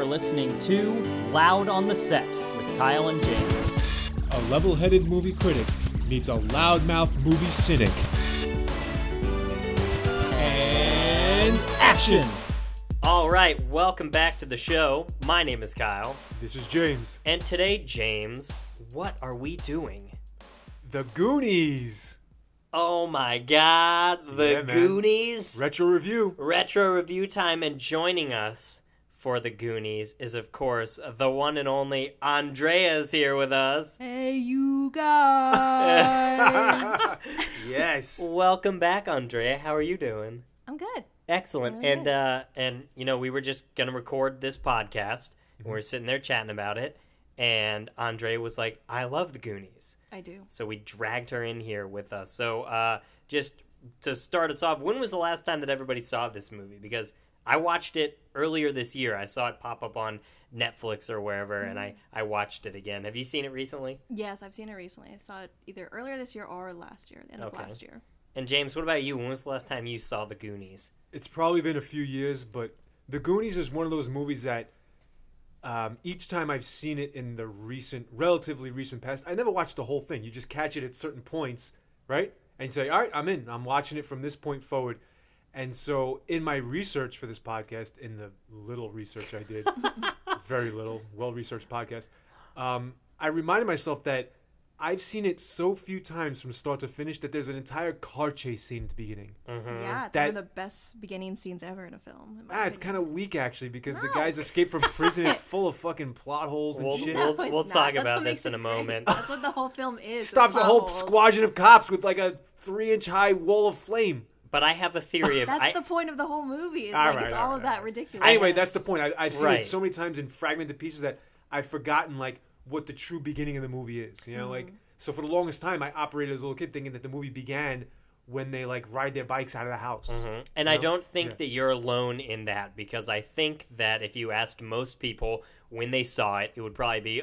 listening to Loud on the Set with Kyle and James. A level-headed movie critic meets a loudmouth movie cynic. And action! All right, welcome back to the show. My name is Kyle. This is James. And today, James, what are we doing? The Goonies! Oh my god, the Goonies! Retro review. Retro review time, and joining us for the Goonies is, of course, the one and only Andrea is here with us. Hey, you guys! Yes. Welcome back, Andrea. How are you doing? I'm good. Excellent. Really And you know, we were just gonna record this podcast, and we were sitting there chatting about it, and Andrea was like, "I love the Goonies." I do. So we dragged her in here with us. So just to start us off, when was the last time that everybody saw this movie? Because I watched it earlier this year. I saw it pop up on Netflix or wherever, and I watched it again. Have you seen it recently? Yes, I've seen it recently. I saw it either earlier this year or last year, the end of last year. And James, what about you? When was the last time you saw the Goonies? It's probably been a few years, but The Goonies is one of those movies that each time I've seen it in the relatively recent past, I never watched the whole thing. You just catch it at certain points, right? And you say, all right, I'm in. I'm watching it from this point forward. And so in my research for this podcast, in the little research I did, very little, well-researched podcast, I reminded myself that I've seen it so few times from start to finish that there's an entire car chase scene at the beginning. Mm-hmm. Yeah, it's one of the best beginning scenes ever in a film. It's kind of weak, actually, because the guys escape from prison. It's full of fucking plot holes and shit. We'll talk about this in a moment. That's what the whole film is. Stops a whole squadron of cops with like a 3-inch high wall of flame. But I have a theory of... That's the point of the whole movie. It's all of that ridiculous. Anyway, that's the point. I've seen it so many times in fragmented pieces that I've forgotten like what the true beginning of the movie is. You know, like... So for the longest time, I operated as a little kid thinking that the movie began when they like ride their bikes out of the house. Mm-hmm. And I don't think that you're alone in that, because I think that if you asked most people when they saw it, it would probably be,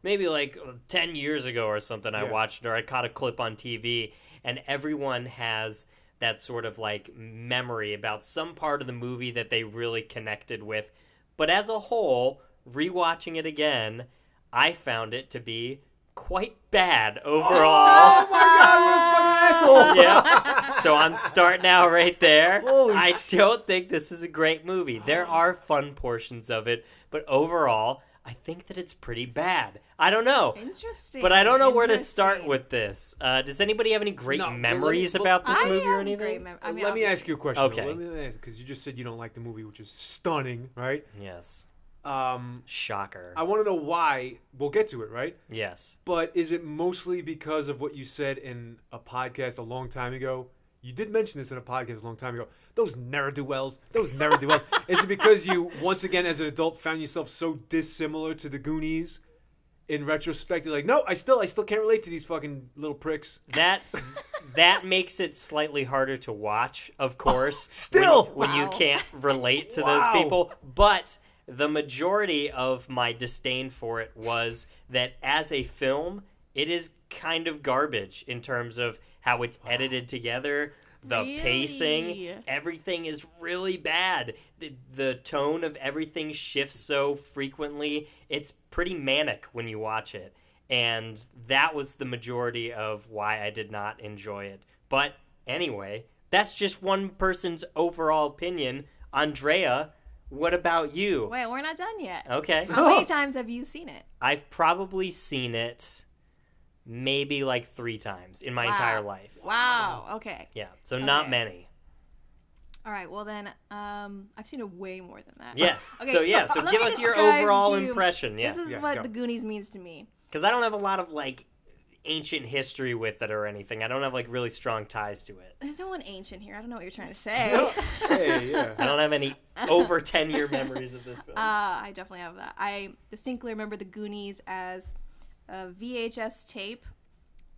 maybe like 10 years ago or something I watched, or I caught a clip on TV, and everyone has that sort of like memory about some part of the movie that they really connected with. But as a whole, rewatching it again, I found it to be quite bad overall. Oh my god, what a fucking asshole! Yeah. So I'm starting out right there. Holy don't think this is a great movie. There are fun portions of it, but overall, I think that it's pretty bad. I don't know. Interesting. But I don't know where to start with this. Does anybody have any great memories about this movie or anything? Let me ask you a question. Okay. Let me ask, because you just said you don't like the movie, which is stunning, right? Yes. Shocker. I want to know why. We'll get to it, right? Yes. But is it mostly because of what you said in a podcast a long time ago? You did mention this in a podcast a long time ago. Those ne'er-do-wells. Is it because you, once again, as an adult, found yourself so dissimilar to the Goonies? In retrospect, you're like, no, I still can't relate to these fucking little pricks. That makes it slightly harder to watch, of course. Still! When you can't relate to those people. But the majority of my disdain for it was that as a film, it is kind of garbage in terms of how it's edited together, the pacing, everything is really bad. The tone of everything shifts so frequently. It's pretty manic when you watch it. And that was the majority of why I did not enjoy it. But anyway, that's just one person's overall opinion. Andrea, what about you? Wait, we're not done yet. Okay. How many times have you seen it? I've probably seen it maybe like 3 times in my entire life. Wow. Okay. Yeah, so not many. All right, well then, I've seen it way more than that. Yes. Okay, So give us your overall impression. Yeah. This is what the Goonies means to me. Because I don't have a lot of like ancient history with it or anything. I don't have like really strong ties to it. There's no one ancient here. I don't know what you're trying to say. Hey, yeah. I don't have any over 10-year memories of this film. I definitely have that. I distinctly remember the Goonies as a VHS tape.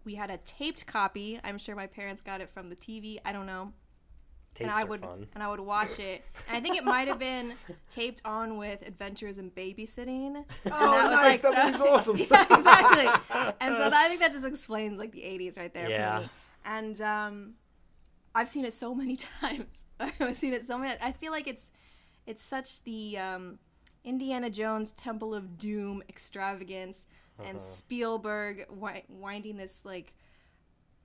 We had a taped copy. I'm sure my parents got it from the TV. I don't know. Tapes and I are would fun. And I would watch it. And I think it might have been taped on with Adventures in Babysitting. Oh, nice! That movie's awesome. Yeah, exactly. And so I think that just explains like the 80s right there for me. And I've seen it so many times. I've seen it so many. I feel like it's such the Indiana Jones Temple of Doom extravagance, and Spielberg winding this like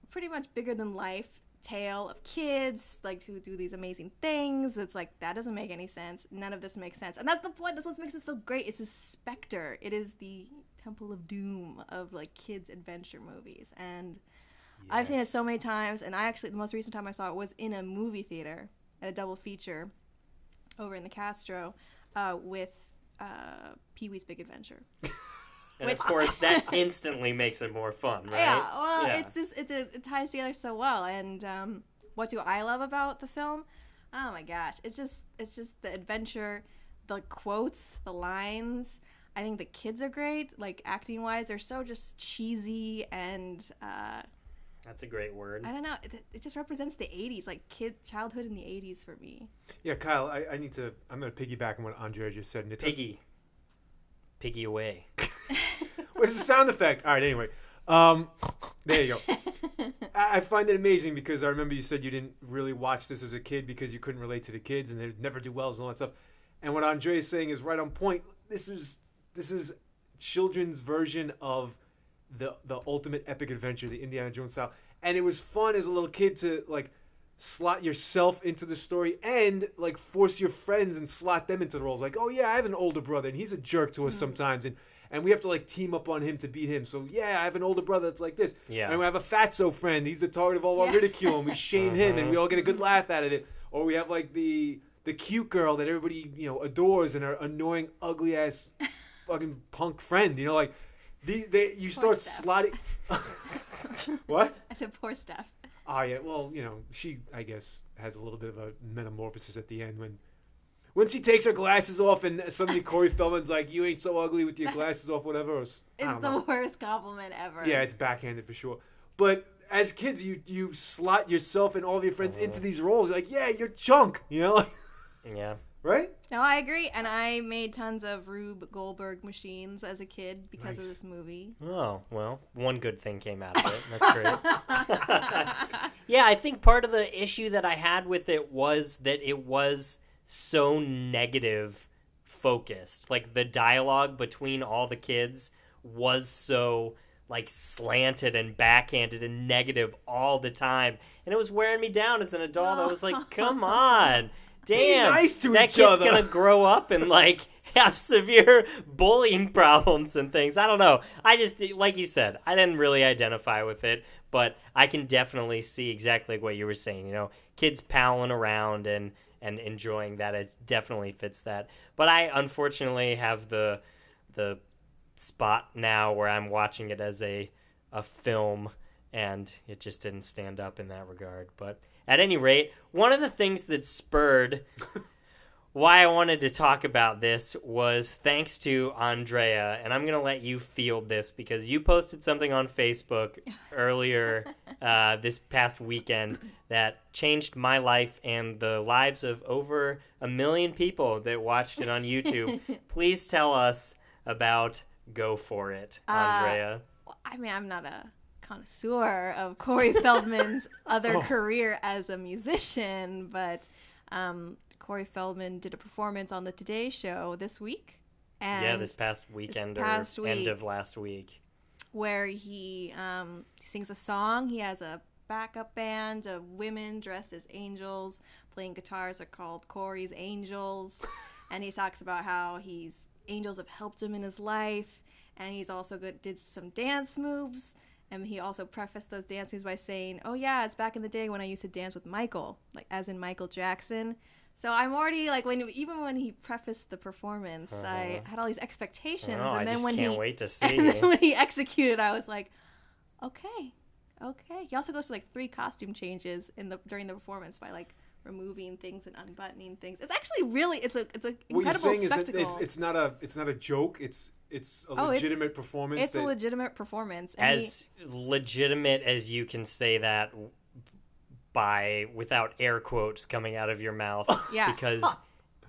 pretty much bigger than life tale of kids like who do these amazing things. It's like that doesn't make any sense. None of this makes sense, and that's the point. That's what makes it so great. It's a specter. It is the Temple of Doom of like kids adventure movies, and I've seen it so many times. And I actually, the most recent time I saw it was in a movie theater at a double feature over in the Castro with Pee-wee's Big Adventure. And of course, that instantly makes it more fun, right? Yeah, well, it's just it ties together so well. And what do I love about the film? Oh my gosh, it's just the adventure, the quotes, the lines. I think the kids are great, like acting wise. They're so just cheesy and. That's a great word. I don't know. It just represents the 80s, like childhood in the 80s for me. Yeah, Kyle, I'm going to piggyback on what Andrea just said. Piggy away. Where's the sound effect? All right, anyway. There you go. I find it amazing because I remember you said you didn't really watch this as a kid because you couldn't relate to the kids and they'd never do wells and all that stuff. And what Andrea is saying is right on point. This is children's version of the ultimate epic adventure, the Indiana Jones style. And it was fun as a little kid to like slot yourself into the story and like force your friends and slot them into the roles. Like, oh yeah, I have an older brother and he's a jerk to us sometimes, and we have to like team up on him to beat him. So yeah, I have an older brother that's like this. Yeah. And we have a fatso friend. He's the target of all our ridicule, and we shame him, and we all get a good laugh out of it. Or we have like the cute girl that everybody adores, and our annoying, ugly ass fucking punk friend. Like. You start slotting. What? I said poor Steph. Oh yeah, well she I guess has a little bit of a metamorphosis at the end when she takes her glasses off and suddenly Corey Feldman's like, you ain't so ugly with your glasses off, whatever. It's the worst compliment ever. Yeah, it's backhanded for sure. But as kids, you slot yourself and all of your friends into these roles. Like, yeah, you're Chunk. Yeah. Right? No, I agree, and I made tons of Rube Goldberg machines as a kid because of this movie. Oh, well, one good thing came out of it. That's great. Yeah, I think part of the issue that I had with it was that it was so negative focused. Like, the dialogue between all the kids was so, like, slanted and backhanded and negative all the time. And it was wearing me down as an adult. I was like, come on. Damn, nice to that each kid's other. Gonna grow up and like have severe bullying problems and things. I don't know. I just, like you said, I didn't really identify with it, but I can definitely see exactly what you were saying. Kids palling around and enjoying that. It definitely fits that. But I unfortunately have the spot now where I'm watching it as a film, and it just didn't stand up in that regard. But at any rate, one of the things that spurred why I wanted to talk about this was thanks to Andrea, and I'm going to let you field this because you posted something on Facebook earlier this past weekend that changed my life and the lives of over 1 million people that watched it on YouTube. Please tell us about Go For It, Andrea. I mean, I'm not a connoisseur of Corey Feldman's other career as a musician, but Corey Feldman did a performance on the Today Show this week. And this past weekend end of last week. Where he sings a song. He has a backup band of women dressed as angels playing guitars. They're called Corey's Angels. And he talks about how angels have helped him in his life. And he's also did some dance moves. And he also prefaced those dance moves by saying, oh yeah, it's back in the day when I used to dance with Michael, like as in Michael Jackson. So I'm already like, even when he prefaced the performance, I had all these expectations. Oh, and then I just can't wait to see. And then when he executed, I was like, okay. He also goes to like 3 costume changes during the performance by like removing things and unbuttoning things. It's actually really it's an incredible what you're saying spectacle. Is that it's not a joke. It's a legitimate performance. It's a legitimate performance. And as legitimate as you can say that without air quotes coming out of your mouth. Yeah. Because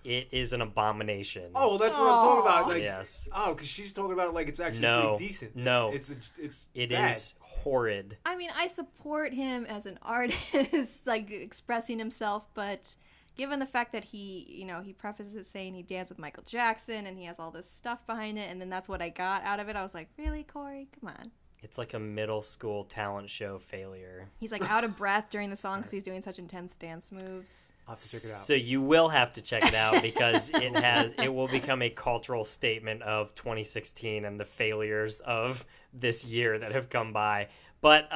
it is an abomination. Oh, well, that's what I'm talking about. Like, yes. Oh, because she's talking about like it's actually pretty decent. No. It bad. Is horrid. I mean, I support him as an artist, like expressing himself, but given the fact that he prefaces it saying he danced with Michael Jackson and he has all this stuff behind it, and then that's what I got out of it. I was like, really, Corey? Come on. It's like a middle school talent show failure. He's like out of breath during the song because he's doing such intense dance moves. I'll have to check it out. So you will have to check it out because it will become a cultural statement of 2016 and the failures of this year that have come by. But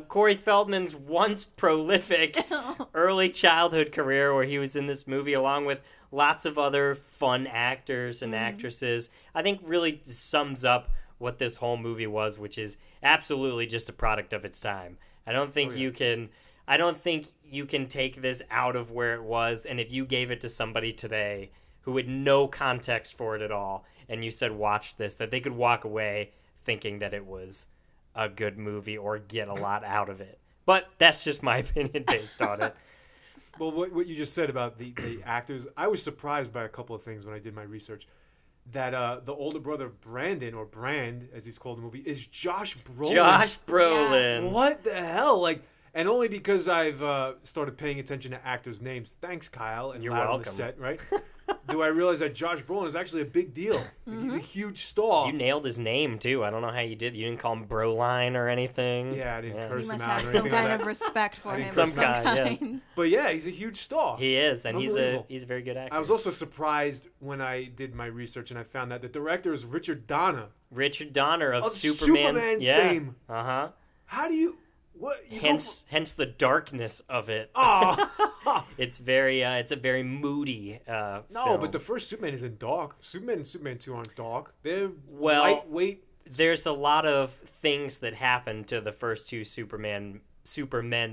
Corey Feldman's once prolific early childhood career, where he was in this movie along with lots of other fun actors and actresses, I think really sums up what this whole movie was, which is absolutely just a product of its time. I don't think you can take this out of where it was, and if you gave it to somebody today who had no context for it at all, and you said watch this, that they could walk away thinking that it was a good movie or get a lot out of it. But that's just my opinion based on it. Well, what you just said about the actors, I was surprised by a couple of things when I did my research. That the older brother Brandon, or Brand as he's called in the movie, is Josh Brolin. Josh Brolin. Yeah. What the hell? Like, and only because I've started paying attention to actors' names. Thanks, Kyle. And You're Loud on welcome. the Set, right? Do I realize that Josh Brolin is actually a big deal? Like, he's a huge star. You nailed his name, too. I don't know how you did. You didn't call him Broline or anything. Yeah, I didn't He curse him must out have or some anything like kind that. of respect for him. Some of some kind, yes. kind. But yeah, he's a huge star. He is, and he's a Unbelievable. very good actor. I was also surprised when I did my research and I found that the director is Richard Donner. Richard Donner of, Of Superman fame. Uh-huh. How do you... What? You Hence the darkness of it. Oh. It's a very moody No, film. but the first Superman isn't dark. Superman and Superman 2 aren't dark. They're Well, lightweight. There's a lot of things that happen to the first two Supermen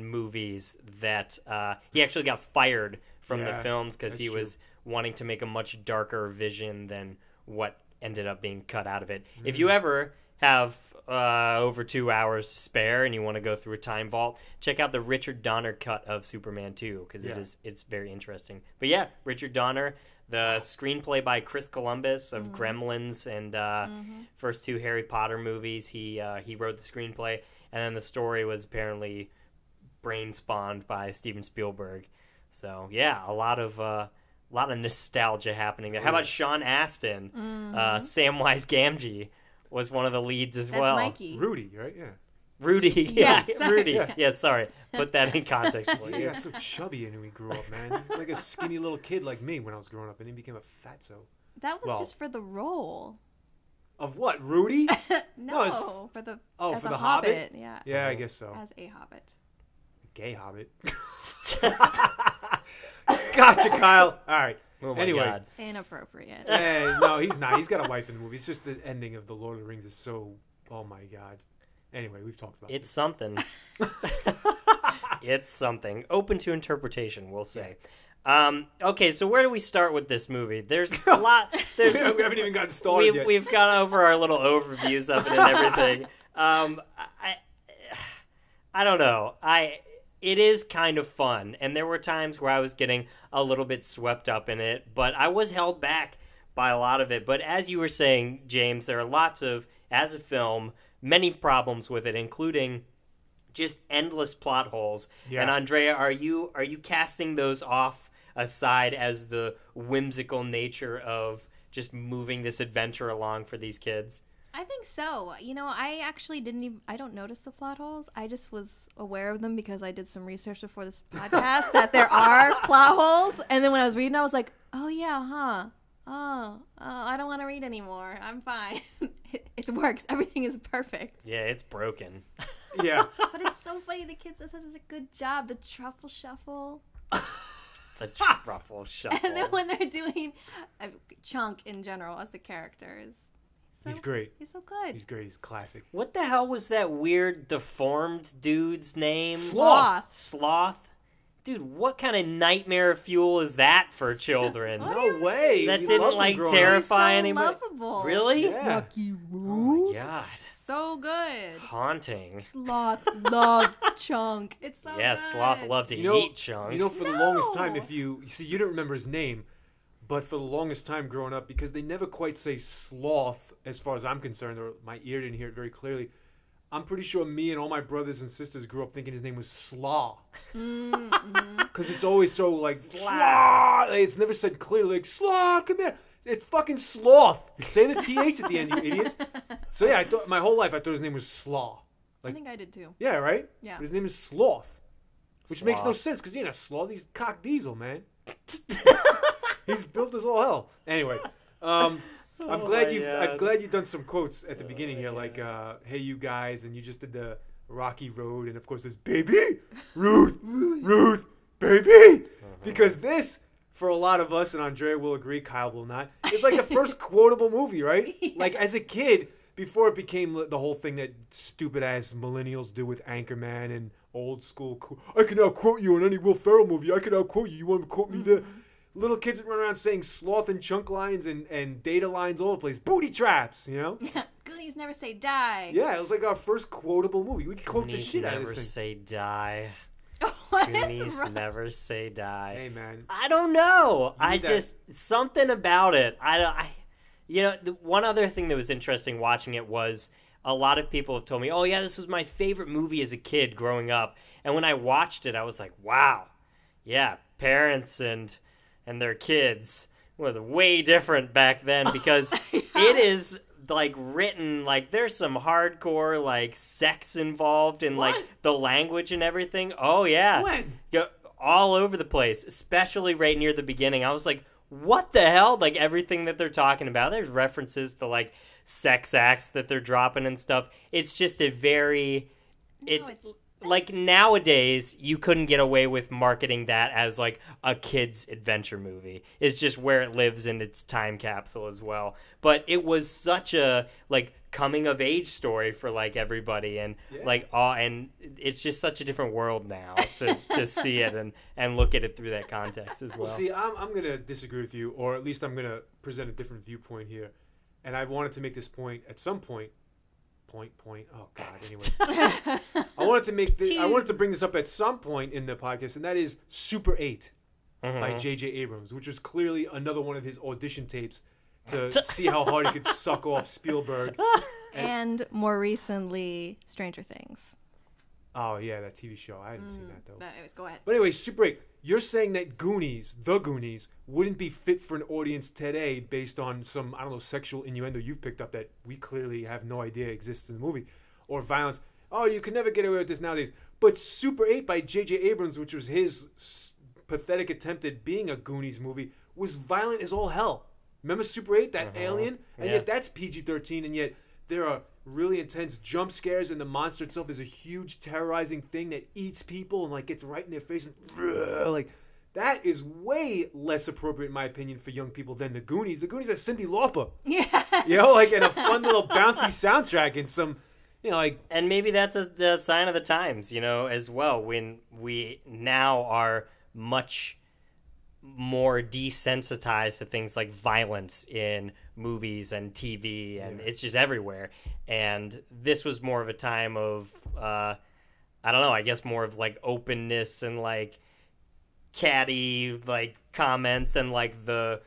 movies that he actually got fired from the Yeah, films because that's he true. was wanting to make a much darker vision than what ended up being cut out of it. If Mm-hmm. you ever have over 2 hours to spare and you want to go through a time vault, check out the Richard Donner cut of Superman 2 because it's very interesting. But yeah, Richard Donner, the screenplay by Chris Columbus of Gremlins and first two Harry Potter movies, he wrote the screenplay, and then the story was apparently brain spawned by Steven Spielberg. So yeah, a lot of nostalgia happening there. How about Sean Astin? Samwise Gamgee was one of the leads as That's well. Mikey. Rudy, right? Yeah. Rudy, yeah, Yes, sorry. Rudy. Yeah, sorry. Put that in context for He you. got so chubby when he grew up, man. He was like a skinny little kid like me when I was growing up, and he became a fatso. That was Well- just for the role. Of what, Rudy? No, it's- for the Oh, as for a the Hobbit? Yeah, Yeah, I guess so. as a hobbit. Gay Hobbit. Gotcha, Kyle. All right. Oh my Anyway. God. Inappropriate. Hey, no, he's not. He's got a wife in the movie. It's just the ending of The Lord of the Rings is so... Oh, my God. Anyway, we've talked about It's something. It's something. Open to interpretation, we'll say. Okay, so where do we start with this movie? There's a lot. this. We haven't even gotten started yet. We've gone over our little overviews of it and everything. I don't know. It is kind of fun, and there were times where I was getting a little bit swept up in it, but I was held back by a lot of it. But as you were saying, James, there are lots of, as a film, many problems with it, including just endless plot holes. Yeah. And Andrea, are you casting those off aside as the whimsical nature of just moving this adventure along for these kids? I think so. You know, I actually I don't notice the plot holes. I just was aware of them because I did some research before this podcast that there are plot holes. And then when I was reading, I was like, oh, yeah, huh? Oh, I don't want to read anymore. I'm fine. It works. Everything is perfect. Yeah, it's broken. Yeah. But it's so funny. The kids did such a good job. The truffle shuffle. The truffle shuffle. And then when they're doing Chunk in general as the characters. He's great. He's so good. He's great. He's classic. What the hell was that weird deformed dude's name? Sloth. Sloth? Dude, what kind of nightmare fuel is that for children? What? No way. That You didn't, loved him like, growing terrify He's so anybody. lovable. Really? Yeah. Lucky Oh Woo. my god. So good. Haunting. Sloth love Chunk. It's so Yeah, good. Sloth loved to You know, eat Chunk. You know, for the longest time, No. if you see, you don't remember his name, but for the longest time growing up, because they never quite say sloth, as far as I'm concerned, or my ear didn't hear it very clearly. I'm pretty sure me and all my brothers and sisters grew up thinking his name was Slaw. Because it's always so like, Slaw. It's never said clearly, like, Slaw, come here. It's fucking Sloth. Say the TH at the end, you idiots. So yeah, I thought my whole life I thought his name was Slaw. I think I did too. Yeah, right? Yeah. But his name is Sloth. Which makes no Sloth. sense because he ain't a sloth. He's cock diesel, man. He's built as all hell. Anyway, I'm glad you've done some quotes at the beginning here, like "Hey, you guys," and you just did the Rocky Road, and of course there's "Baby, Ruth, baby," because this, for a lot of us, and Andrea will agree, Kyle will not, it's like the first quotable movie, right? Yeah. Like as a kid, before it became the whole thing that stupid ass millennials do with Anchorman and old school. I can now quote you on any Will Ferrell movie. I can now quote you. You want to quote me there? Little kids would run around saying sloth and chunk lines and data lines all over the place. Booty traps, you know? Goonies never say die. Yeah, it was like our first quotable movie. We'd quote the Goonies shit out of never this thing. say die. What is Goonies wrong? never say die. Hey, man. I don't know. You I need that. just something about it. One other thing that was interesting watching it was a lot of people have told me, "Oh yeah, this was my favorite movie as a kid growing up." And when I watched it, I was like, "Wow, yeah, parents and their kids were way different back then because it is like written like there's some hardcore like sex involved in like the language and everything." Oh yeah, When? all over the place, especially right near the beginning. I was like, what the hell? Like everything that they're talking about, there's references to like sex acts that they're dropping and stuff. It's just a very, it's like nowadays you couldn't get away with marketing that as like a kid's adventure movie. It's just where it lives in its time capsule as well. But it was such a like coming of age story for like everybody and and it's just such a different world now to see it and look at it through that context as well. Well, see, I'm going to disagree with you, or at least I'm going to present a different viewpoint here. And I wanted to make this point at some point. Oh God. Anyway, I wanted to bring this up at some point in the podcast, and that is Super 8 by J.J. Abrams, which was clearly another one of his audition tapes to see how hard he could suck off Spielberg. And more recently, Stranger Things. Oh yeah, that TV show. I hadn't seen that though. But anyways, go ahead. But anyway, Super 8. You're saying that The Goonies, wouldn't be fit for an audience today based on some, I don't know, sexual innuendo you've picked up that we clearly have no idea exists in the movie, or violence. Oh, you can never get away with this nowadays. But Super 8 by J.J. Abrams, which was his pathetic attempt at being a Goonies movie, was violent as all hell. Remember Super 8, that alien? And yet that's PG-13, and yet there are really intense jump scares, and the monster itself is a huge terrorizing thing that eats people and like gets right in their face and like that is way less appropriate in my opinion for young people than the Goonies. The Goonies has Cyndi Lauper. Yes. You know, like in a fun little bouncy soundtrack and some, you know, like. And maybe that's the sign of the times, you know, as well, when we now are much more desensitized to things like violence in movies and TV, and it's just everywhere. And this was more of a time of, I don't know, I guess more of like openness and like catty like comments and like the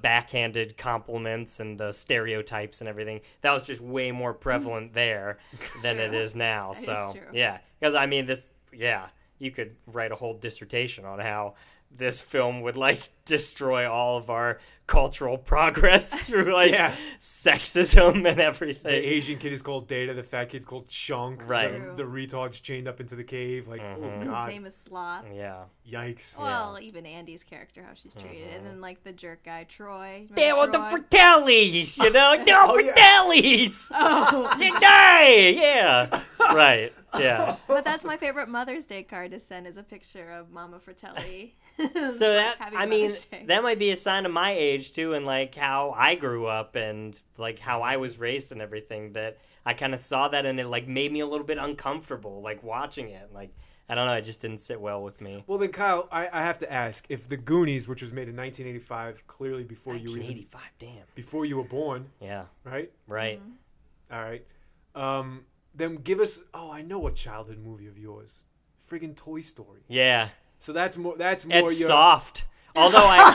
backhanded compliments and the stereotypes and everything. That was just way more prevalent there than it is now. That So is true. yeah, because I mean you could write a whole dissertation on how this film would like destroy all of our cultural progress through like sexism and everything. The Asian kid is called Data, the fat kid's called Chunk. Right. The retard's chained up into the cave. Like, oh His God. name is Sloth. Yeah. Yikes. Well, even Andy's character, how she's treated, and then like the jerk guy Troy. They Remember were the Troy? Fratellis, you know? They're Fratellis! Oh. You die! Yeah. Right. Yeah. But that's my favorite Mother's Day card to send is a picture of Mama Fratelli. So that, Happy I mean, Mother's Day. that might be a sign of my age too, and like how I grew up and like how I was raised and everything, that I kind of saw that and it like made me a little bit uncomfortable, like watching it. Like, I don't know, it just didn't sit well with me. Well, then, Kyle, I have to ask, if The Goonies, which was made in 1985, clearly before you were 1985, damn. before you were born, Yeah, right? right. All right. Then give us. Oh, I know a childhood movie of yours. Friggin' Toy Story. Yeah. So that's more. That's more. It's soft. Although I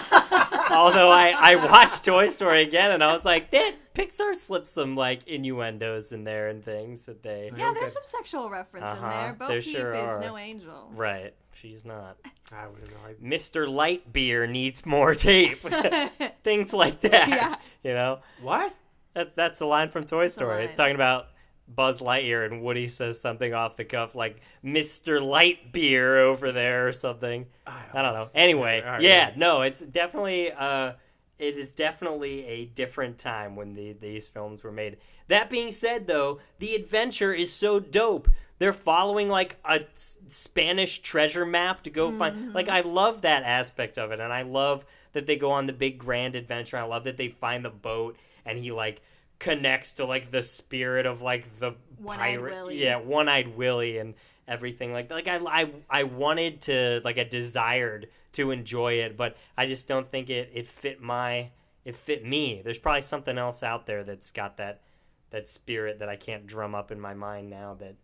Although I watched Toy Story again, and I was like, Pixar slipped some like innuendos in there and things that they. Yeah, there's some sexual reference in there. Bo there Peep sure is are. no angel. Right, she's not. I wouldn't know. Mr. Lightbeer needs more tape. Things like that. Yeah. You know. What? That's a line from Toy Story. line. It's talking about Buzz Lightyear, and Woody says something off the cuff like Mr. Lightbeer over there or something. I don't know. Anyway, All right, yeah, no, it's definitely it is definitely a different time when these films were made. That being said, though, the adventure is so dope. They're following like a Spanish treasure map to go find. Like, I love that aspect of it, and I love that they go on the big grand adventure. I love that they find the boat, and he like connects to like the spirit of like the One-eyed pirate, Willie. yeah, One-Eyed Willie and everything like that. Like I wanted to, like, I desired to enjoy it, but I just don't think it fit me. There's probably something else out there that's got that spirit that I can't drum up in my mind now that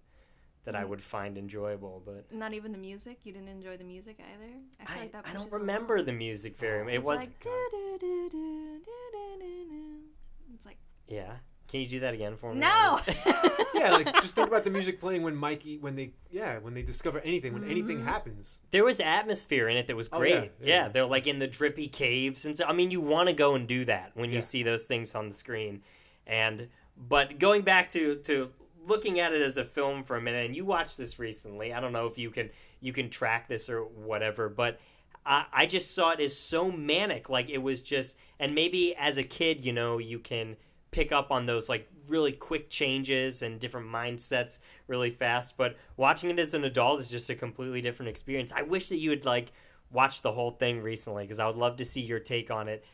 I would find enjoyable. But Not even the music. You didn't enjoy the music either. I feel like that I don't pushes remember along. the music very much. It It's was like do-do-do-do-do-do-do. It's like yeah. Can you do that again for me? no. Yeah, like just think about the music playing when they discover anything, when anything happens. There was atmosphere in it that was Oh, great. yeah. They're like in the drippy caves and so. I mean, you want to go and do that when you Yeah. see those things on the screen. But going back to looking at it as a film for a minute, and you watched this recently. I don't know if you can track this or whatever, but I just saw it as so manic. Like, it was just, and maybe as a kid, you can pick up on those like really quick changes and different mindsets really fast, but watching it as an adult is just a completely different experience. I wish that you had like watched the whole thing recently, because I would love to see your take on it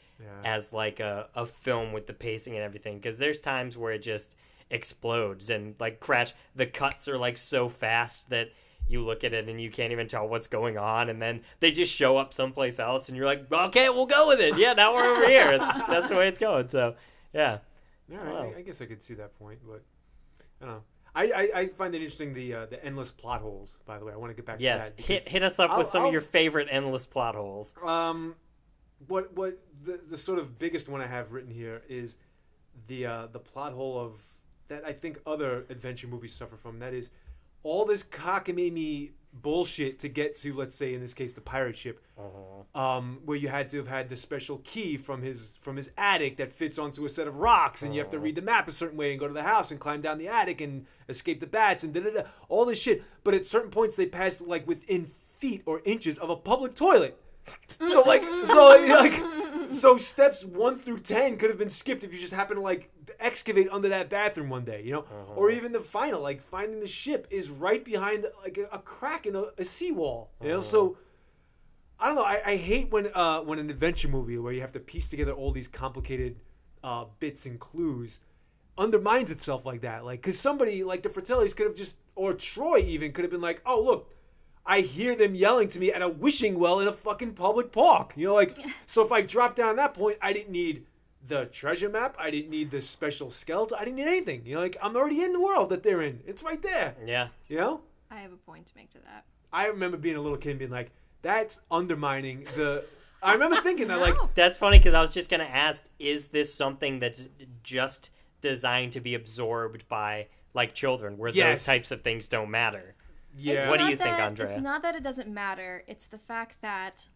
as like a film with the pacing and everything, because there's times where it just explodes and like crash. The cuts are like so fast that you look at it and you can't even tell what's going on, and then they just show up someplace else and you're like, okay, we'll go with it. Yeah, now we're over here. That's the way it's going. So yeah. All Wow. right, I guess I could see that point, but I don't know. I find it interesting, the endless plot holes. By the way, I want to get back to Yes, that. because, hit us up with some I'll- of your favorite endless plot holes. What the sort of biggest one I have written here is the plot hole of that I think other adventure movies suffer from. That is all this cockamamie bullshit to get to, let's say in this case, the pirate ship, where you had to have had the special key from his attic that fits onto a set of rocks, and you have to read the map a certain way and go to the house and climb down the attic and escape the bats and da-da-da, all this shit. But at certain points they passed like within feet or inches of a public toilet. So steps 1 through 10 could have been skipped if you just happened to like excavate under that bathroom one day, or even the final, like finding the ship is right behind like a crack in a seawall, So I don't know. I hate when an adventure movie where you have to piece together all these complicated bits and clues undermines itself like that. Like, because somebody like the Fratellis could have just, or Troy even could have been like, oh look, I hear them yelling to me at a wishing well in a fucking public park. So if I drop down that point, I didn't need the treasure map. I didn't need the special skeleton. I didn't need anything. I'm already in the world that they're in. It's right there. Yeah. I have a point to make to that. I remember being a little kid and being like, that's undermining the... I remember thinking that, like... That's funny, because I was just going to ask, is this something that's just designed to be absorbed by, like, children, where those types of things don't matter? Yeah. What do you think, Andrea? It's not that it doesn't matter. It's the fact that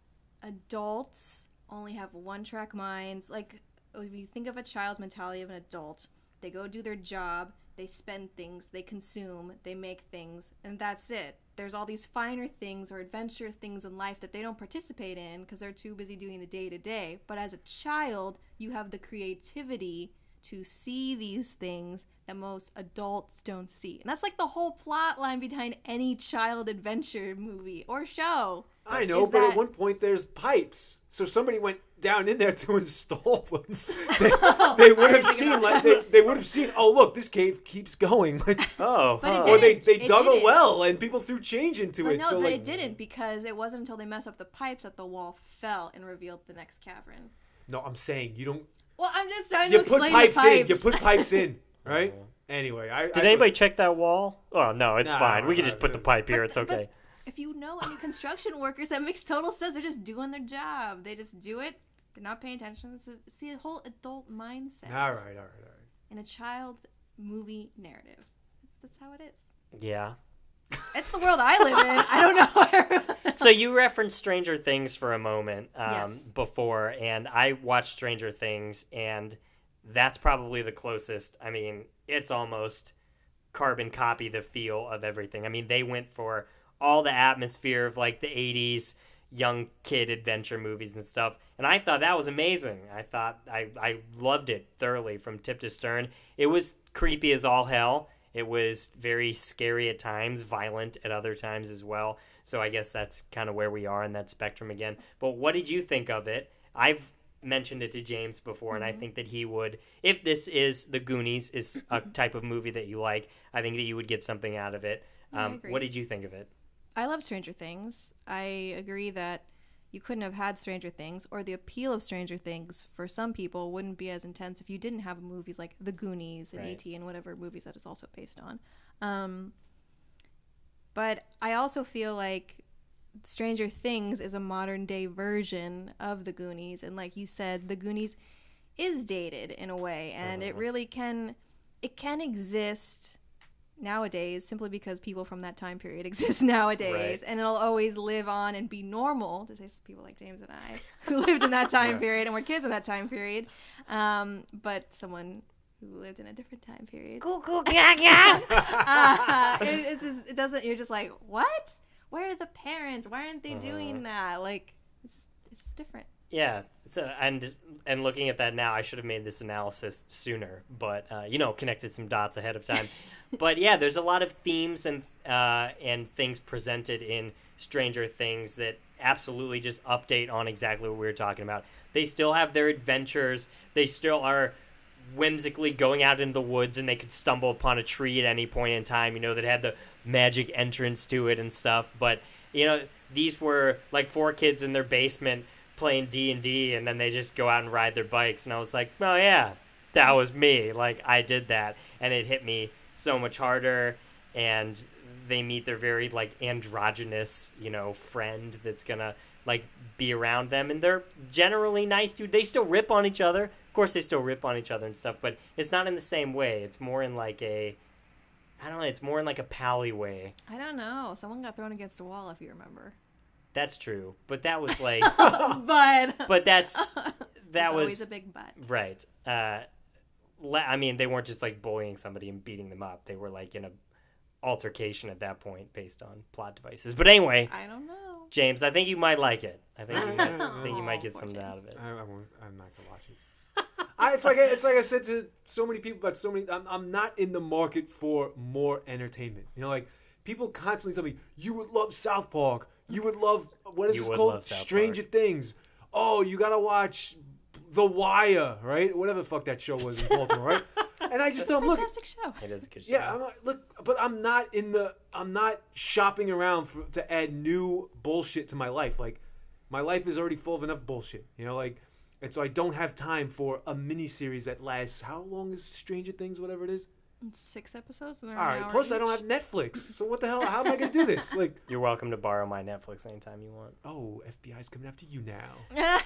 adults only have one-track minds. Like, if you think of a child's mentality of an adult, they go do their job, they spend things, they consume, they make things, and that's it. There's all these finer things or adventure things in life that they don't participate in because they're too busy doing the day-to-day. But as a child, you have the creativity to see these things that most adults don't see. And that's like the whole plot line behind any child adventure movie or show. I know, but at one point there's pipes. So somebody went down in there to install them. They would have seen, like, they would have seen, oh, look, this cave keeps going. Or they dug a well and people threw change into it. No, so they didn't, because it wasn't until they messed up the pipes that the wall fell and revealed the next cavern. No, I'm saying you don't... Well, I'm just trying to explain the pipes. You put pipes in, right? Anyway, Did anybody check that wall? Oh, no, it's Nah, fine. We can no, just put the pipe here. It's okay. If you know any construction workers, that makes total sense. They're just doing their job. They just do it. They're not paying attention. It's the whole adult mindset. All right. In a child movie narrative. That's how it is. Yeah. It's the world I live in. I don't know. So you referenced Stranger Things for a moment Yes. before, and I watched Stranger Things, and that's probably the closest. I mean, it's almost carbon copy the feel of everything. I mean, they went for all the atmosphere of like the 80s young kid adventure movies and stuff, and I thought that was amazing. I thought I loved it thoroughly from tip to stern. It was creepy as all hell. It was very scary at times, violent at other times as well. So I guess that's kind of where we are in that spectrum again. But what did you think of it? I've mentioned it to James before, and I think that he would, if this is the Goonies, is a type of movie that you like, I think that you would get something out of it. I agree. What did you think of it? I love Stranger Things. I agree that you couldn't have had Stranger Things, or the appeal of Stranger Things for some people wouldn't be as intense if you didn't have movies like The Goonies and Right. E.T. and whatever movies that it's also based on. But I also feel like Stranger Things is a modern day version of The Goonies. And like you said, The Goonies is dated in a way, and it really can exist nowadays simply because people from that time period exist nowadays, Right. and it'll always live on and be normal to say people like James and I who lived in that time period and were kids in that time period, but someone who lived in a different time period, it doesn't, you're just like, what, where are the parents, why aren't they doing that? Like, it's different. Yeah, and looking at that now, I should have made this analysis sooner, but connected some dots ahead of time. But yeah, there's a lot of themes and things presented in Stranger Things that absolutely just update on exactly what we were talking about. They still have their adventures. They still are whimsically going out in the woods, and they could stumble upon a tree at any point in time, that had the magic entrance to it and stuff. But these were like 4 kids in their basement playing D&D, and then they just go out and ride their bikes, and I was like, oh yeah, that was me. Like, I did that, and it hit me so much harder. And they meet their very like androgynous friend that's gonna like be around them, and they're generally nice, dude. They still rip on each other, of course. They still rip on each other and stuff, but it's not in the same way. It's more in like a, I don't know, it's more in like a pally way. I don't know, someone got thrown against a wall, if you remember. That's true, but that was like, but that was always a big but. Right. I mean, they weren't just like bullying somebody and beating them up. They were like in a altercation at that point based on plot devices. But anyway, I don't know, James, I think you might like it. I think you might get something James. out of it. I'm not gonna watch it. It's like I said to so many people about so many. I'm not in the market for more entertainment. Like people constantly tell me, you would love South Park. You would love, what is You this would called? love South Stranger Park. Things. Oh, you gotta watch The Wire, right? Whatever the fuck that show was in Baltimore, right? And I just don't look. fantastic show. It is a good show. Yeah, I'm not shopping around to add new bullshit to my life. Like, my life is already full of enough bullshit, and so I don't have time for a miniseries that lasts. How long is Stranger Things? Whatever it is. 6 episodes. And All right. Plus, I don't have Netflix, so what the hell? How am I gonna do this? Like, You're welcome to borrow my Netflix anytime you want. oh, FBI's coming after you now.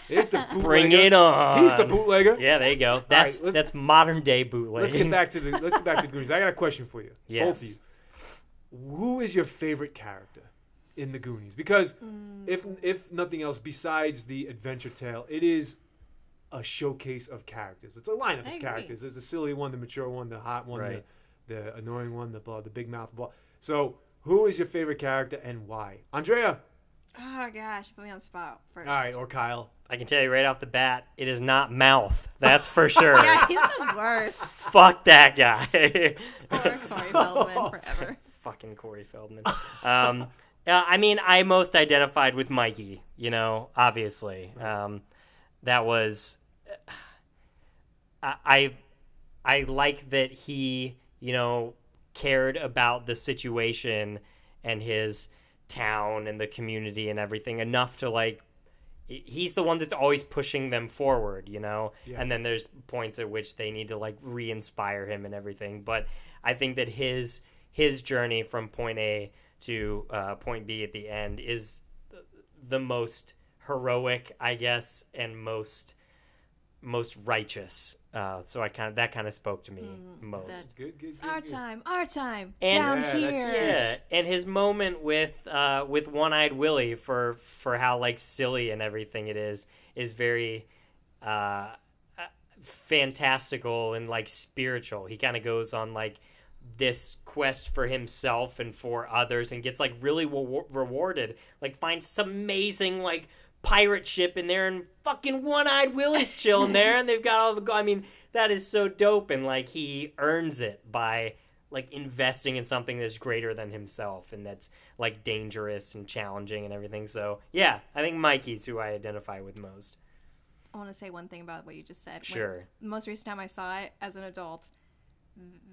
There's the bootlegger. Bring it on. He's the bootlegger. Yeah, there you go. That's right, that's modern day bootlegging. Let's get back to the Goonies. I got a question for you, Yes. both of you. Who is your favorite character in the Goonies? Because if nothing else, besides the adventure tale, it is a showcase of characters. It's a lineup I of agree. characters. There's the silly one, the mature one, the hot one, Right. the annoying one, the big mouth blah. So, who is your favorite character and why? Andrea. Oh gosh, put me on the spot first. All right, or Kyle. I can tell you right off the bat, it is not Mouth. That's for sure. Yeah, he's the worst. Fuck that guy. Poor Corey Feldman forever. Fucking Corey Feldman. I mean, I most identified with Mikey, obviously. That was... I like that he, cared about the situation and his town and the community and everything enough to, like... He's the one that's always pushing them forward, Yeah. And then there's points at which they need to, like, re-inspire him and everything. But I think that his journey from point A to point B at the end is the most heroic, I guess, and most most righteous. So that kind of spoke to me most. Good. It's our time, and And down here. Yeah, and his moment with One-Eyed Willie for how like silly and everything it is very fantastical and like spiritual. He kind of goes on like this quest for himself and for others and gets like really rewarded. Like finds some amazing like pirate ship in there and fucking One-Eyed Willie's chilling there and they've got all the I mean that is so dope and like he earns it by like investing in something that's greater than himself and that's like dangerous and challenging and everything. So yeah, I think Mikey's who I identify with most. I want to say one thing about what you just said. Sure. The most recent time I saw it as an adult,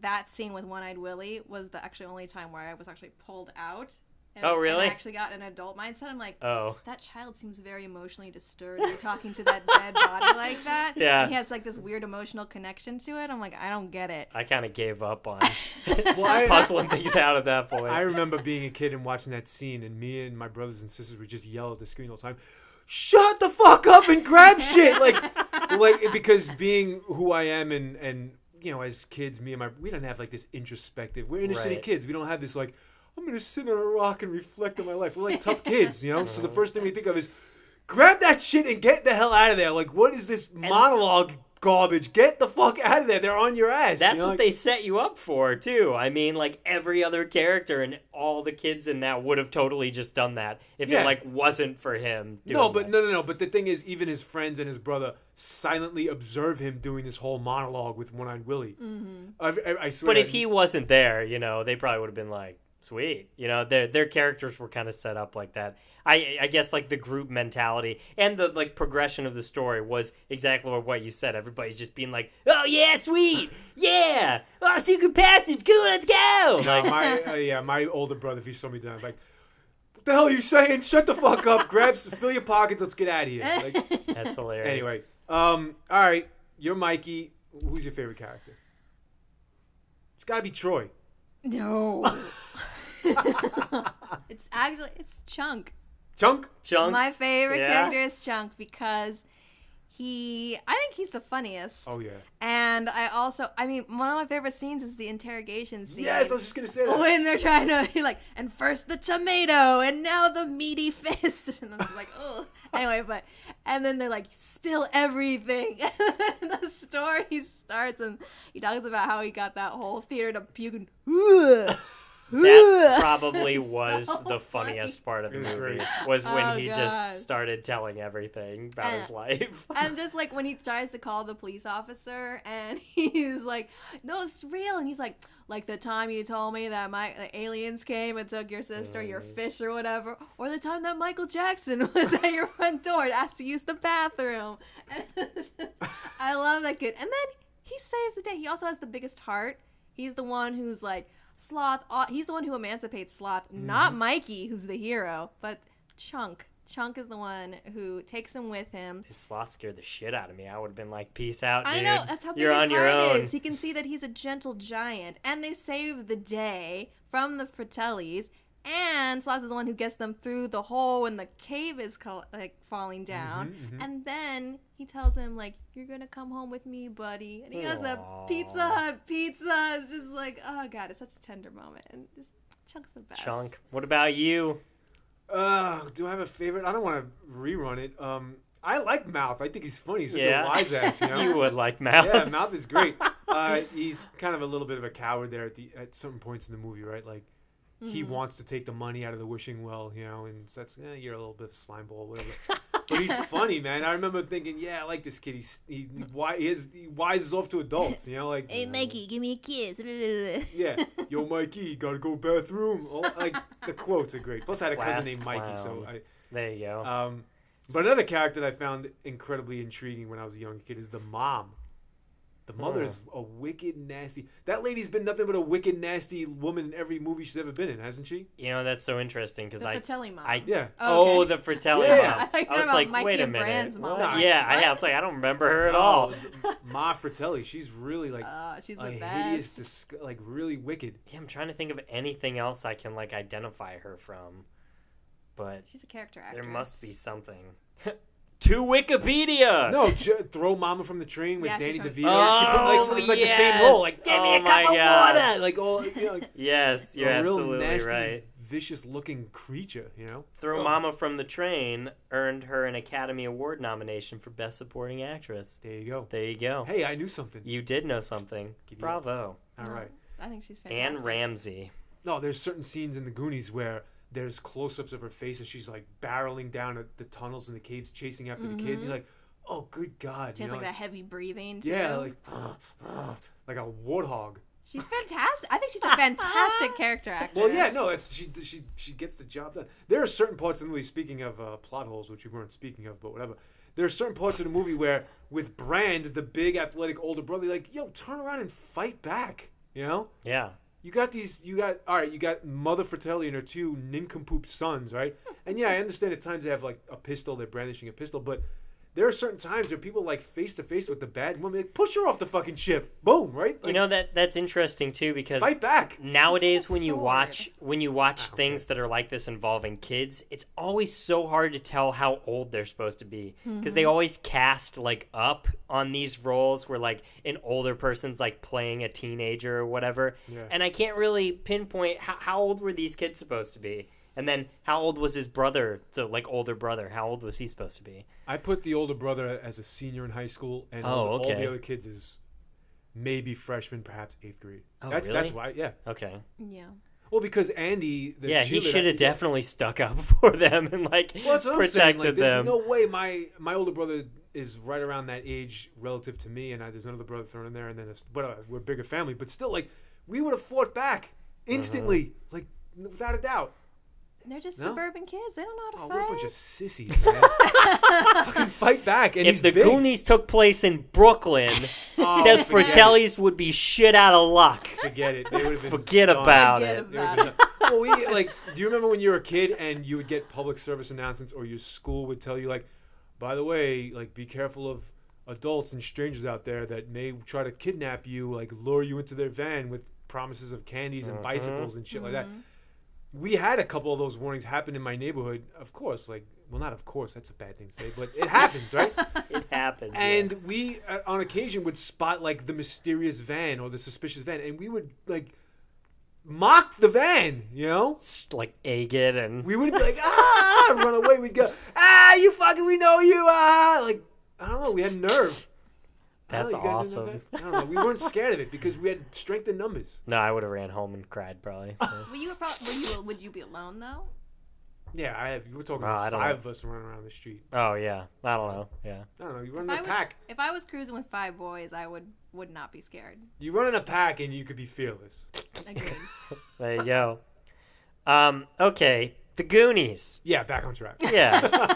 that scene with One-Eyed Willie was the actually only time where I was actually pulled out. And, oh, really? And I actually got an adult mindset. I'm like, oh, that child seems very emotionally disturbed. You're talking to that dead body like that. Yeah. And he has like this weird emotional connection to it. I'm like, I don't get it. I kind of gave up on puzzling things out at that point. I remember being a kid and watching that scene, and me and my brothers and sisters would just yell at the screen all the time, "Shut the fuck up and grab shit!" like because being who I am and you know, as kids, we don't have like this introspective. We're inner city kids. We don't have this like, I'm gonna sit on a rock and reflect on my life. We're like tough kids, you know. So the first thing we think of is, grab that shit and get the hell out of there. Like, what is this monologue garbage? Get the fuck out of there. They're on your ass. That's you know? what they set you up for, too. I mean, like, every other character and all the kids in that would have totally just done that if it, like, wasn't for him doing No. But the thing is, even his friends and his brother silently observe him doing this whole monologue with One-Eyed Willie. Mm-hmm. I swear. But if he wasn't there, you know, they probably would have been like, sweet. You know, their characters were kind of set up like that. I guess like the group mentality and the like progression of the story was exactly what you said. Everybody's just being like, "Oh yeah, sweet, yeah, oh secret passage, cool, let's go." No, Like, my older brother, if he saw me doing, like, what the hell are you saying? Shut the fuck up. Fill your pockets. Let's get out of here. Like, that's hilarious. anyway, all right, you're Mikey. Who's your favorite character? It's got to be Troy. No. It's Chunk. Chunk? Chunks. My favorite yeah? character is Chunk because I think he's the funniest. Oh, yeah. And one of my favorite scenes is the interrogation scene. Yes, I was just going to say that. When they're trying to be like, and first the tomato, and now the meaty fist. And I was like, oh. Anyway, and then they're like, spill everything. And the story starts, and he talks about how he got that whole theater to puke. That probably was so the funniest part of the It was movie, great. was when he God. just started telling everything about his life. And just like when he tries to call the police officer and he's like, no, it's real. And he's like the time you told me that the aliens came and took your sister, your fish or whatever, or the time that Michael Jackson was at your front door and asked to use the bathroom. I love that kid. And then he saves the day. He also has the biggest heart. He's the one who's like, Sloth, he's the one who emancipates Sloth, not Mikey, who's the hero, but Chunk. Chunk is the one who takes him with him. Dude, Sloth scared the shit out of me. I would have been like, peace out, dude. I know, that's how big You're his on your heart own. is. He can see that he's a gentle giant, and they save the day from the Fratellis, and Sloth is the one who gets them through the hole when the cave is falling down, and then he tells him, like, you're gonna come home with me, buddy, and he has a Pizza Hut pizza. It's just like, oh god, it's such a tender moment, and just Chunk's the best. Chunk, what about you? Do I have a favorite? I don't want to rerun it. I like Mouth. I think he's funny. He's such a wise ass, you know? You would like Mouth. Yeah, Mouth is great. He's kind of a little bit of a coward there at certain points in the movie, right? Like, he wants to take the money out of the wishing well, you know, and so that's, you're a little bit of a slime ball, whatever. But he's funny, man. I remember thinking, yeah, I like this kid. He wises off to adults, you know, like, hey, Mikey, give me a kiss. yeah, yo, Mikey, gotta go bathroom. Oh, like, the quotes are great. Plus, I had a cousin named Mikey, so there you go. But another character that I found incredibly intriguing when I was a young kid is the mom. The mother is a wicked, nasty... That lady's been nothing but a wicked, nasty woman in every movie she's ever been in, hasn't she? You know, that's so interesting because the Fratelli mom. Yeah. Oh, the Fratelli Yeah. mom. I was like, Mikey wait a and minute. Brand's mom. What? Yeah, I was like, I don't remember her at all. Ma Fratelli, she's really like she's a the hideous, best. like really wicked. Yeah, I'm trying to think of anything else I can like identify her from, but She's a character actress. there must be something. To Wikipedia. No, Throw Mama from the Train with Yeah, Danny she's from- DeVito. Oh, it's like the yes. same role. Like, give me a Oh cup my of God. water. Like, all, like, Yes, you're a real absolutely nasty, right. vicious-looking creature, Throw Ugh. Mama from the Train earned her an Academy Award nomination for Best Supporting Actress. There you go. There you go. Hey, I knew something. You did know something. Give you Bravo. All right. I think she's fantastic. Anne Ramsey. No, there's certain scenes in the Goonies where there's close-ups of her face and she's like barreling down the tunnels and the caves, chasing after the kids. You're like, oh, good God! She has like that heavy breathing. Too. Yeah, like a warthog. She's fantastic. I think she's a fantastic character actress. Well, yeah, no, she gets the job done. There are certain parts of the movie. Speaking of plot holes, which we weren't speaking of, but whatever. There are certain parts of the movie where, with Brand, the big athletic older brother, like, yo, turn around and fight back. Yeah. You got Mother Fratelli and her two nincompoop sons, right? And yeah, I understand at times they have like a pistol, they're brandishing a pistol, but there are certain times where people like face to face with the bad woman, like, push her off the fucking ship, boom, right? Like, that's interesting too, because fight back. nowadays when you Sword. watch things that are like this involving kids, it's always so hard to tell how old they're supposed to be, because they always cast like up on these roles where like an older person's like playing a teenager or whatever. And I can't really pinpoint how old were these kids supposed to be. And then how old was his brother? So, like, older brother. How old was he supposed to be? I put the older brother as a senior in high school, and all the other kids is maybe freshman, perhaps 8th grade. Oh, That's really? why, yeah. Okay. Yeah. Well, because Andy, he should have definitely stuck up for them and, like, protected like, them. There's no way my older brother is right around that age relative to me, and there's another brother thrown in there, and then we're a bigger family. But still, like, we would have fought back instantly, like, without a doubt. They're just suburban kids. They don't know how to fight. We're a bunch of sissies, man. Fucking fight back. And if the Goonies took place in Brooklyn, Des Fratellis would be shit out of luck. Forget it. They would have been Forget about it. Well, do you remember when you were a kid and you would get public service announcements, or your school would tell you, like, by the way, like, be careful of adults and strangers out there that may try to kidnap you, like, lure you into their van with promises of candies and bicycles and shit like that. We had a couple of those warnings happen in my neighborhood. Of course, not of course, that's a bad thing to say, but it happens, right? It happens. And we, on occasion, would spot, like, the mysterious van or the suspicious van, and we would, like, mock the van, Like, egg it, and we would be like, run away. We'd go, you fucking, we know you, like, I don't know, we had nerve. That's awesome. I don't know. We weren't scared of it because we had strength in numbers. No, I would have ran home and cried probably. So. Would you be alone though? Yeah, we're talking I don't 5 of us running around the street. Oh yeah, I don't know. Yeah. I don't know. You run in a pack. If I was cruising with 5 boys, I would not be scared. You run in a pack and you could be fearless. Agreed. There you go. Okay, the Goonies. Yeah, back on track. Yeah.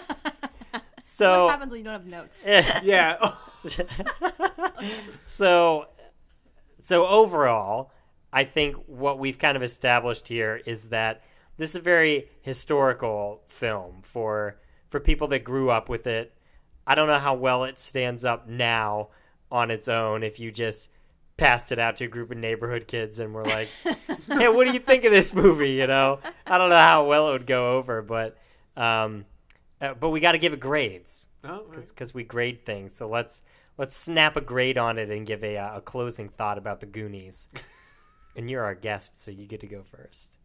So what happens when you don't have notes? Yeah. So overall, I think what we've kind of established here is that this is a very historical film for people that grew up with it. I don't know how well it stands up now on its own if you just passed it out to a group of neighborhood kids and were like, hey, what do you think of this movie? I don't know how well it would go over, but we got to give it grades because we grade things. So let's snap a grade on it and give a closing thought about the Goonies. And you're our guest, so you get to go first.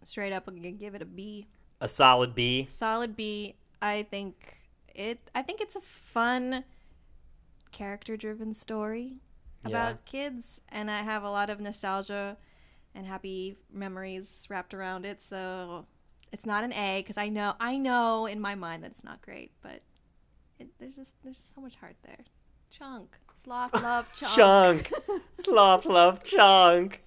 Straight up, I'm gonna give it a B. A solid B. Solid B. I think it's a fun, character-driven story about kids, and I have a lot of nostalgia and happy memories wrapped around it. So it's not an A because I know in my mind that it's not great, but there's so much heart there. Chunk, sloth, love, chunk. Chunk, sloth, love, chunk.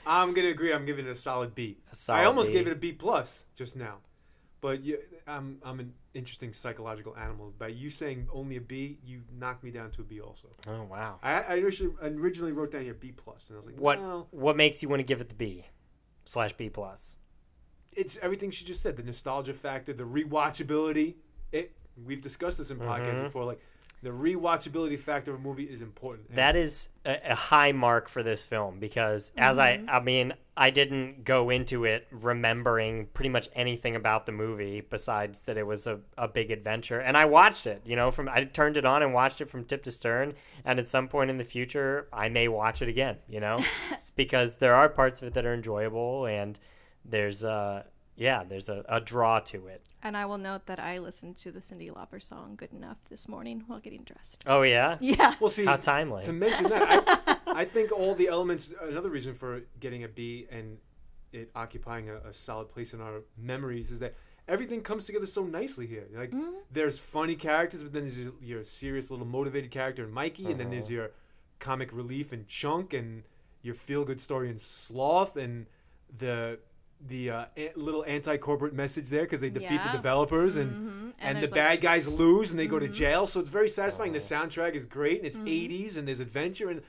I'm gonna agree. I'm giving it a solid B. I almost gave it a B plus just now, but I'm an interesting psychological animal. By you saying only a B, you knocked me down to a B also. Oh wow! I originally wrote down here B plus, and I was like, what makes you want to give it the B/B plus? It's everything she just said. The nostalgia factor, the rewatchability. We've discussed this in podcasts before. Like, the rewatchability factor of a movie is important. That is a high mark for this film because as I I didn't go into it remembering pretty much anything about the movie besides that it was a big adventure. And I watched it, I turned it on and watched it from tip to stern. And at some point in the future, I may watch it again, It's because there are parts of it that are enjoyable, and there's a draw to it. And I will note that I listened to the Cyndi Lauper song "Good Enough" this morning while getting dressed. Oh, yeah? Yeah. Well, see, how timely. To mention that, I think all the elements, another reason for getting a B and it occupying a solid place in our memories is that everything comes together so nicely here. Like, there's funny characters, but then there's your serious little motivated character in Mikey, and then there's your comic relief in Chunk, and your feel-good story in Sloth, and the little anti-corporate message there because they defeat the developers, and the bad guys lose and they go to jail, so it's very satisfying. The soundtrack is great, and it's 80s, and there's adventure, and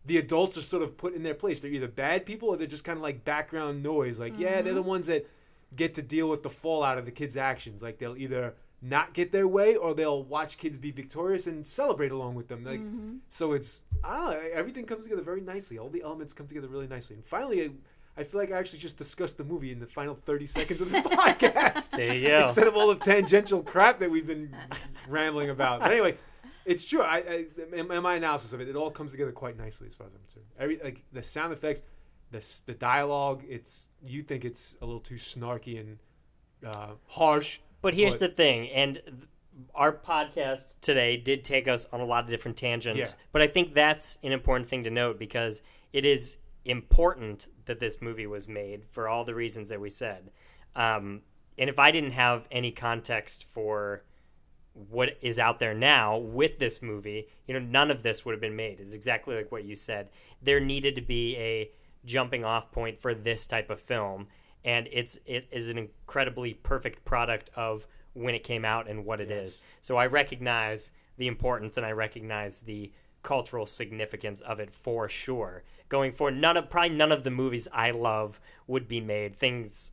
the adults are sort of put in their place. They're either bad people or they're just kind of like background noise. Like, they're the ones that get to deal with the fallout of the kids' actions. Like, they'll either not get their way or they'll watch kids be victorious and celebrate along with them. Like, so it's, I don't know, everything comes together very nicely. All the elements come together really nicely. And finally, I feel like I actually just discussed the movie in the final 30 seconds of this podcast. There you go. Instead of all the tangential crap that we've been rambling about. But anyway, it's true. In my analysis of it, it all comes together quite nicely as far as I'm concerned. The sound effects, the dialogue, you think it's a little too snarky and harsh. But here's the thing, and our podcast today did take us on a lot of different tangents, but I think that's an important thing to note because it is important that this movie was made for all the reasons that we said. And if I didn't have any context for what is out there now with this movie, none of this would have been made. It's exactly like what you said. There needed to be a jumping off point for this type of film, and it is an incredibly perfect product of when it came out and what it is. So I recognize the importance and I recognize the cultural significance of it for sure. Going forward, probably none of the movies I love would be made. Things,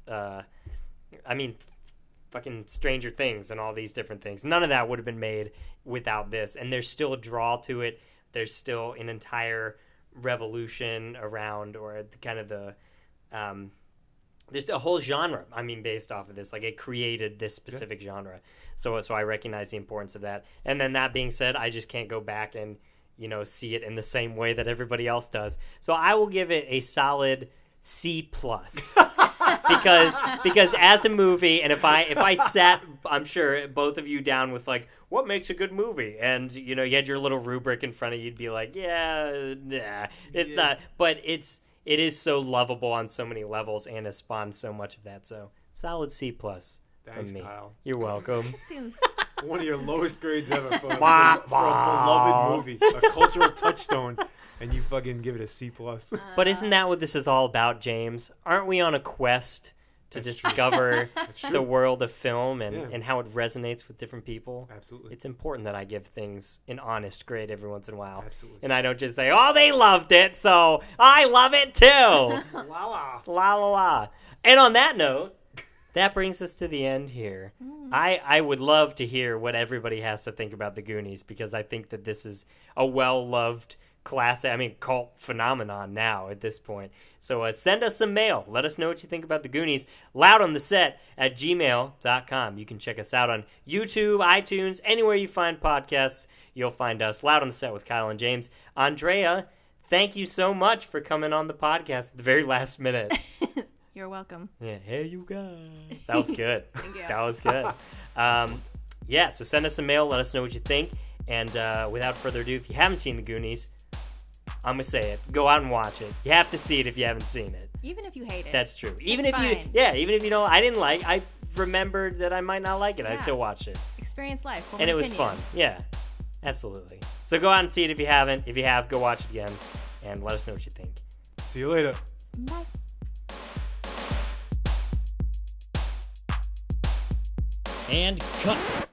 fucking Stranger Things and all these different things. None of that would have been made without this. And there's still a draw to it. There's still an entire revolution around, or kind of there's a whole genre, based off of this. Like, it created this specific genre. So I recognize the importance of that. And then that being said, I just can't go back and, see it in the same way that everybody else does. So I will give it a solid C+. because as a movie, and if I sat, I'm sure, both of you down with like, what makes a good movie? And, you had your little rubric in front of you, you'd be like, it's not. But it is so lovable on so many levels and has spawned so much of that. So solid C+ from me. Kyle. You're welcome. Seems One of your lowest grades ever for a beloved movie, a cultural touchstone, and you fucking give it a C+. But isn't that what this is all about, James? Aren't we on a quest to discover the world of film and how it resonates with different people? Absolutely. It's important that I give things an honest grade every once in a while. Absolutely. And I don't just say, oh, they loved it, so I love it too. La la. La la la. And on that note, that brings us to the end here. I would love to hear what everybody has to think about the Goonies, because I think that this is a well-loved classic, cult phenomenon now at this point. So send us some mail. Let us know what you think about the Goonies. loudontheset@gmail.com. You can check us out on YouTube, iTunes, anywhere you find podcasts, you'll find us. Loud on the Set with Kyle and James. Andrea, thank you so much for coming on the podcast at the very last minute. You're welcome. Yeah, hey, you guys. That was good. Thank you. That was good. So send us some mail. Let us know what you think. And without further ado, if you haven't seen the Goonies, I'm going to say it. Go out and watch it. You have to see it if you haven't seen it. Even if you hate it. That's true. Even if you know, I didn't like, I remembered that I might not like it. I still watched it. Experience life. And it was fun. Yeah, absolutely. So go out and see it if you haven't. If you have, go watch it again. And let us know what you think. See you later. Bye. And cut.